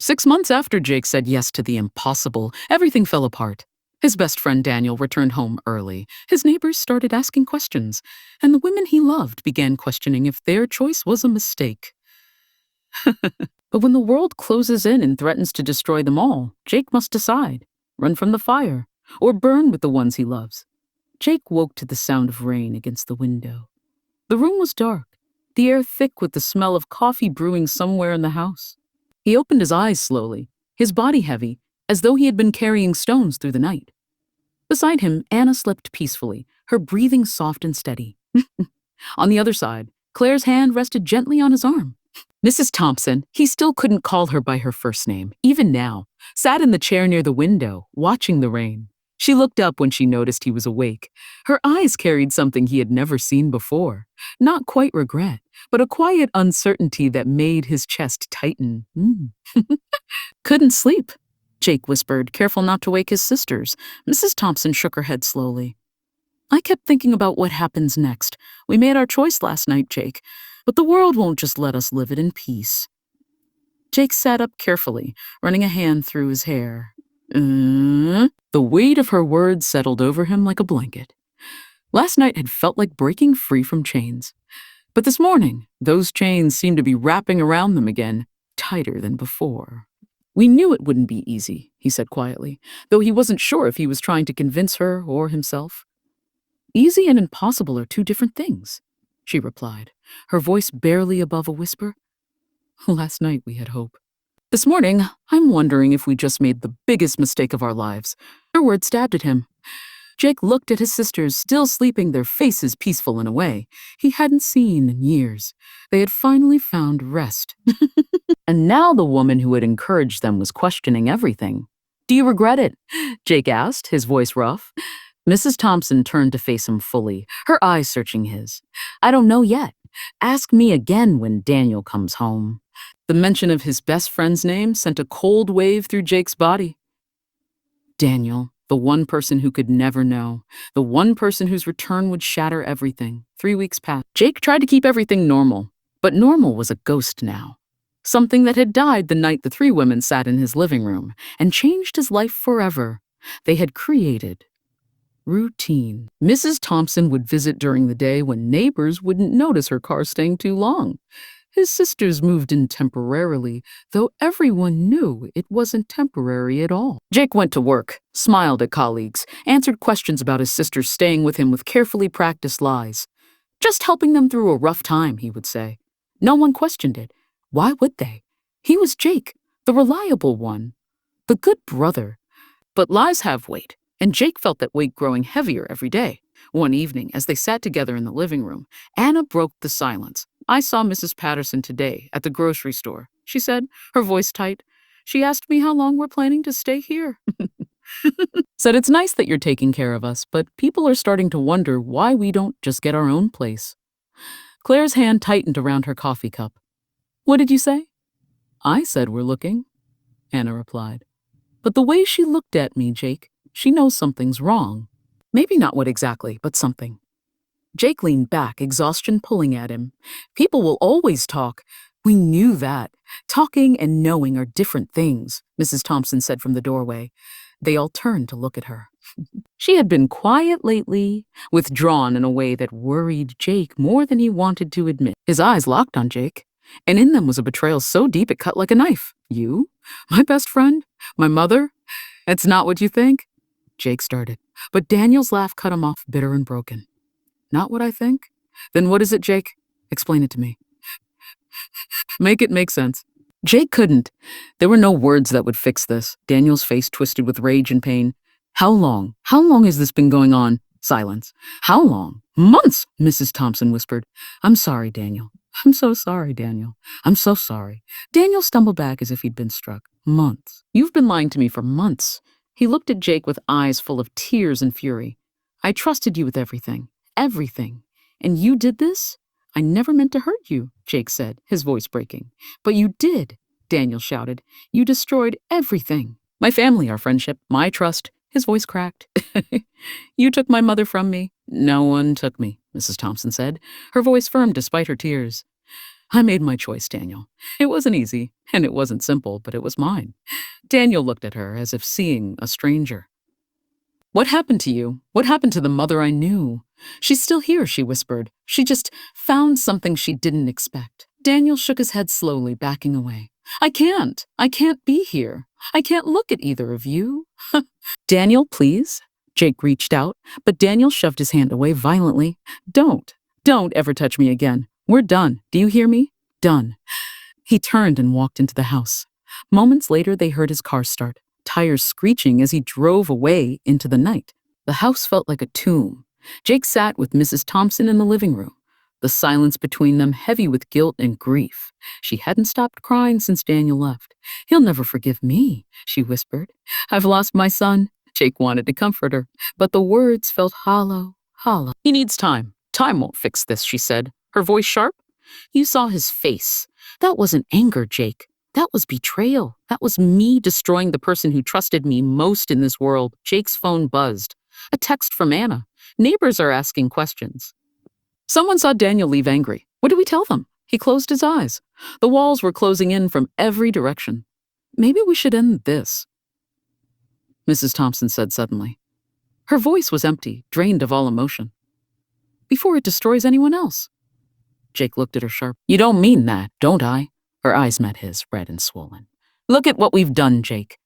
6 months after Jake said yes to the impossible, everything fell apart. His best friend Daniel returned home early. His neighbors started asking questions, and the women he loved began questioning if their choice was a mistake. But when the world closes in and threatens to destroy them all, Jake must decide: run from the fire or burn with the ones he loves. Jake woke to the sound of rain against the window. The room was dark, the air thick with the smell of coffee brewing somewhere in the house. He opened his eyes slowly, his body heavy, as though he had been carrying stones through the night. Beside him, Anna slept peacefully, her breathing soft and steady. On the other side, Claire's hand rested gently on his arm. Mrs. Thompson, he still couldn't call her by her first name, even now, sat in the chair near the window, watching the rain. She looked up when she noticed he was awake. Her eyes carried something he had never seen before. Not quite regret, but a quiet uncertainty that made his chest tighten. Couldn't sleep, Jake whispered, careful not to wake his sisters. Mrs. Thompson shook her head slowly. I kept thinking about what happens next. We made our choice last night, Jake, but the world won't just let us live it in peace. Jake sat up carefully, running a hand through his hair. The weight of her words settled over him like a blanket. Last night had felt like breaking free from chains. But this morning, those chains seemed to be wrapping around them again, tighter than before. We knew it wouldn't be easy, he said quietly, though he wasn't sure if he was trying to convince her or himself. Easy and impossible are two different things, she replied, her voice barely above a whisper. Last night we had hope. This morning, I'm wondering if we just made the biggest mistake of our lives. Her words stabbed at him. Jake looked at his sisters, still sleeping, their faces peaceful in a way he hadn't seen in years. They had finally found rest. And now the woman who had encouraged them was questioning everything. Do you regret it? Jake asked, his voice rough. Mrs. Thompson turned to face him fully, her eyes searching his. I don't know yet. Ask me again when Daniel comes home. The mention of his best friend's name sent a cold wave through Jake's body. Daniel, the one person who could never know, the one person whose return would shatter everything. 3 weeks passed. Jake tried to keep everything normal, but normal was a ghost now. Something that had died the night the three women sat in his living room and changed his life forever. They had created routine. Mrs. Thompson would visit during the day when neighbors wouldn't notice her car staying too long. His sisters moved in temporarily, though everyone knew it wasn't temporary at all. Jake went to work, smiled at colleagues, answered questions about his sisters staying with him with carefully practiced lies. Just helping them through a rough time, he would say. No one questioned it. Why would they? He was Jake, the reliable one, the good brother. But lies have weight, and Jake felt that weight growing heavier every day. One evening, as they sat together in the living room, Anna broke the silence. I saw Mrs. Patterson today at the grocery store, she said, her voice tight. She asked me how long we're planning to stay here. Said it's nice that you're taking care of us, but people are starting to wonder why we don't just get our own place. Claire's hand tightened around her coffee cup. What did you say? I said we're looking, Anna replied. But the way she looked at me, Jake, she knows something's wrong. Maybe not what exactly, but something. Jake leaned back, exhaustion pulling at him. People will always talk. We knew that. Talking and knowing are different things, Mrs. Thompson said from the doorway. They all turned to look at her. She had been quiet lately, withdrawn in a way that worried Jake more than he wanted to admit. His eyes locked on Jake, and in them was a betrayal so deep it cut like a knife. You? My best friend? My mother? It's not what you think? Jake started, but Daniel's laugh cut him off, bitter and broken. Not what I think? Then what is it, Jake? Explain it to me. Make it make sense. Jake couldn't. There were no words that would fix this. Daniel's face twisted with rage and pain. How long? How long has this been going on? Silence. How long? Months, Mrs. Thompson whispered. I'm sorry, Daniel. I'm so sorry, Daniel. I'm so sorry. Daniel stumbled back as if he'd been struck. Months. You've been lying to me for months. He looked at Jake with eyes full of tears and fury. I trusted you with everything. Everything. And you did this? I never meant to hurt you, Jake said, his voice breaking. But you did, Daniel shouted. You destroyed everything. My family, our friendship, my trust. His voice cracked. You took my mother from me. No one took me, Mrs. Thompson said, her voice firm despite her tears. I made my choice, Daniel. It wasn't easy, and it wasn't simple, but it was mine. Daniel looked at her as if seeing a stranger. What happened to you? What happened to the mother I knew? She's still here, she whispered. She just found something she didn't expect. Daniel shook his head slowly, backing away. I can't. I can't be here. I can't look at either of you. Daniel, please. Jake reached out, but Daniel shoved his hand away violently. Don't ever touch me again. We're done. Do you hear me? Done. He turned and walked into the house. Moments later, they heard his car start, tires screeching as he drove away into the night. The house felt like a tomb. Jake sat with Mrs. Thompson in the living room, the silence between them heavy with guilt and grief. She hadn't stopped crying since Daniel left. He'll never forgive me, she whispered. I've lost my son. Jake wanted to comfort her, but the words felt hollow. He needs time. Time won't fix this, she said, her voice sharp. You saw his face. That wasn't anger, Jake. That was betrayal. That was me destroying the person who trusted me most in this world. Jake's phone buzzed. A text from Anna. Neighbors are asking questions. Someone saw Daniel leave angry. What do we tell them? He closed his eyes. The walls were closing in from every direction. Maybe we should end this, Mrs. Thompson said suddenly. Her voice was empty, drained of all emotion. Before it destroys anyone else. Jake looked at her sharp. You don't mean that, don't I? Her eyes met his, red and swollen. Look at what we've done, Jake.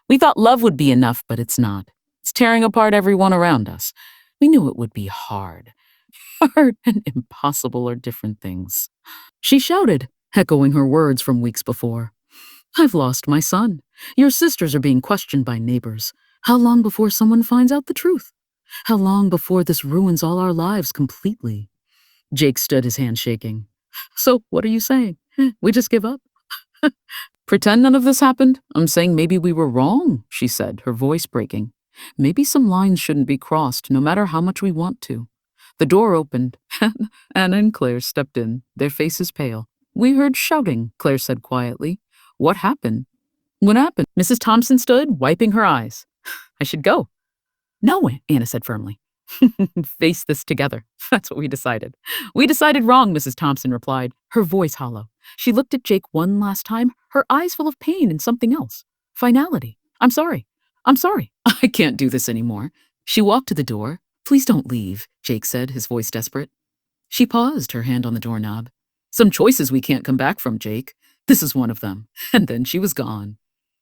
We thought love would be enough, but it's not. It's tearing apart everyone around us. We knew it would be hard. Hard and impossible are different things. She shouted, echoing her words from weeks before. I've lost my son. Your sisters are being questioned by neighbors. How long before someone finds out the truth? How long before this ruins all our lives completely? Jake stood, his hand shaking. So, what are you saying? We just give up? Pretend none of this happened? I'm saying maybe we were wrong, she said, her voice breaking. Maybe some lines shouldn't be crossed, no matter how much we want to. The door opened. Anna and Claire stepped in, their faces pale. We heard shouting, Claire said quietly. What happened? What happened? Mrs. Thompson stood, wiping her eyes. I should go. No, Anna said firmly. Face this together. That's what we decided. We decided wrong, Mrs. Thompson replied, her voice hollow. She looked at Jake one last time, her eyes full of pain and something else. Finality. I'm sorry. I can't do this anymore. She walked to the door. Please don't leave, Jake said, his voice desperate. She paused, her hand on the doorknob. Some choices we can't come back from, Jake. This is one of them. And then she was gone.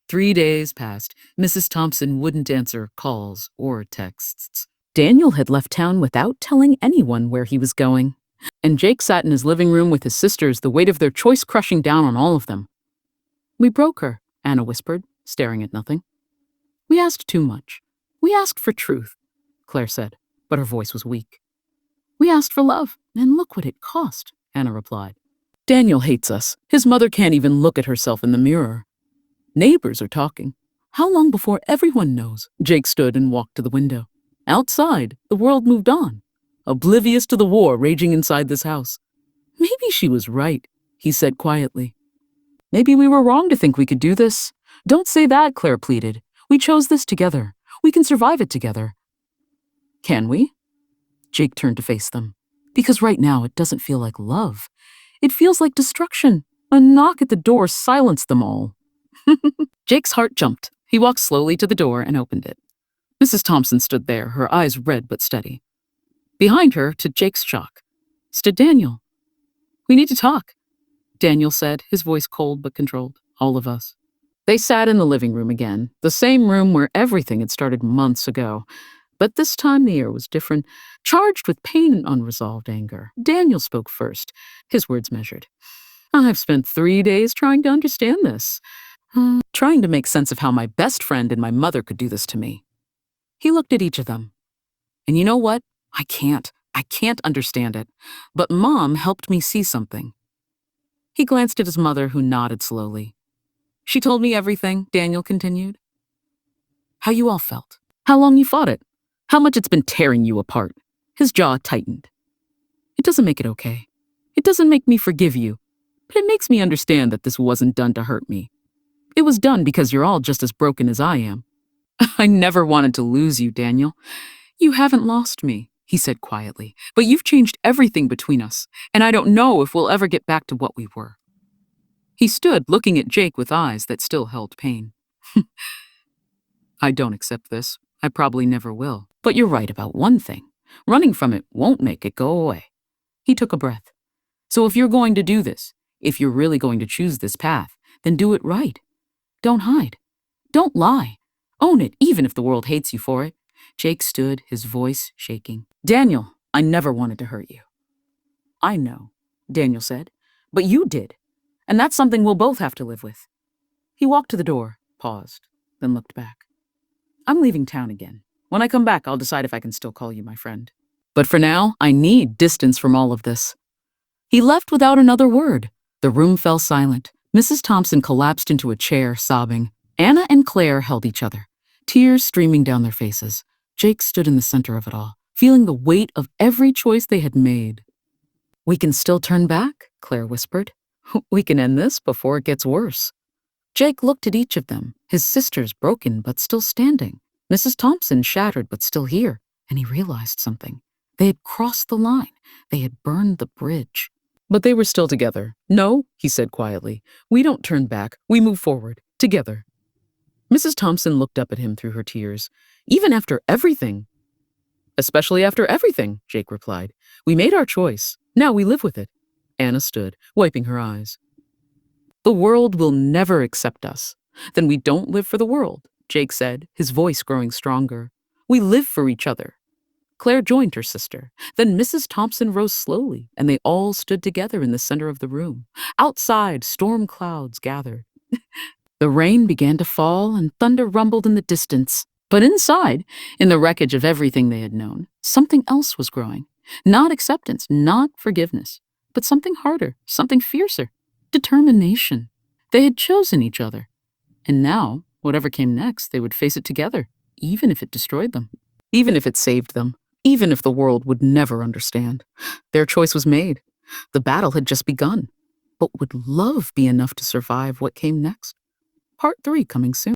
3 days passed. Mrs. Thompson wouldn't answer calls or texts. Daniel had left town without telling anyone where he was going. And Jake sat in his living room with his sisters, the weight of their choice crushing down on all of them. We broke her, Anna whispered, staring at nothing. We asked too much. We asked for truth, Claire said, but her voice was weak. We asked for love, and look what it cost, Anna replied. Daniel hates us. His mother can't even look at herself in the mirror. Neighbors are talking. How long before everyone knows? Jake stood and walked to the window. Outside, the world moved on, oblivious to the war raging inside this house. Maybe she was right, he said quietly. Maybe we were wrong to think we could do this. Don't say that, Claire pleaded. We chose this together. We can survive it together. Can we? Jake turned to face them. Because right now it doesn't feel like love. It feels like destruction. A knock at the door silenced them all. Jake's heart jumped. He walked slowly to the door and opened it. Mrs. Thompson stood there, her eyes red but steady. Behind her, to Jake's shock, stood Daniel. We need to talk, Daniel said, his voice cold but controlled. All of us. They sat in the living room again, the same room where everything had started months ago. But this time the air was different, charged with pain and unresolved anger. Daniel spoke first, his words measured. I've spent 3 days trying to understand this. Trying to make sense of how my best friend and my mother could do this to me. He looked at each of them. And you know what? I can't understand it. But Mom helped me see something. He glanced at his mother, who nodded slowly. She told me everything, Daniel continued. How you all felt. How long you fought it. How much it's been tearing you apart. His jaw tightened. It doesn't make it okay. It doesn't make me forgive you. But it makes me understand that this wasn't done to hurt me. It was done because you're all just as broken as I am. I never wanted to lose you, Daniel. You haven't lost me. he said quietly, but you've changed everything between us, and I don't know if we'll ever get back to what we were. He stood looking at Jake with eyes that still held pain. I don't accept this. I probably never will. But you're right about one thing. Running from it won't make it go away. He took a breath. So if you're going to do this, if you're really going to choose this path, then do it right. Don't hide. Don't lie. Own it, even if the world hates you for it. Jake stood, his voice shaking. Daniel, I never wanted to hurt you. I know, Daniel said, but you did. And that's something we'll both have to live with. He walked to the door, paused, then looked back. I'm leaving town again. When I come back, I'll decide if I can still call you my friend. But for now, I need distance from all of this. He left without another word. The room fell silent. Mrs. Thompson collapsed into a chair, sobbing. Anna and Claire held each other, tears streaming down their faces. Jake stood in the center of it all, feeling the weight of every choice they had made. We can still turn back, Claire whispered. We can end this before it gets worse. Jake looked at each of them, his sisters broken but still standing, Mrs. Thompson shattered but still here, and he realized something. They had crossed the line. They had burned the bridge. But they were still together. No, he said quietly. We don't turn back. We move forward. Together. Mrs. Thompson looked up at him through her tears. Even after everything. Especially after everything, Jake replied. We made our choice. Now we live with it. Anna stood, wiping her eyes. The world will never accept us. Then we don't live for the world, Jake said, his voice growing stronger. We live for each other. Claire joined her sister. Then Mrs. Thompson rose slowly, and they all stood together in the center of the room. Outside, storm clouds gathered. The rain began to fall, and thunder rumbled in the distance. But inside, in the wreckage of everything they had known, something else was growing. Not acceptance, not forgiveness, but something harder, something fiercer. Determination. They had chosen each other. And now, whatever came next, they would face it together, even if it destroyed them, even if it saved them, even if the world would never understand. Their choice was made. The battle had just begun. But would love be enough to survive what came next? Part 3 coming soon.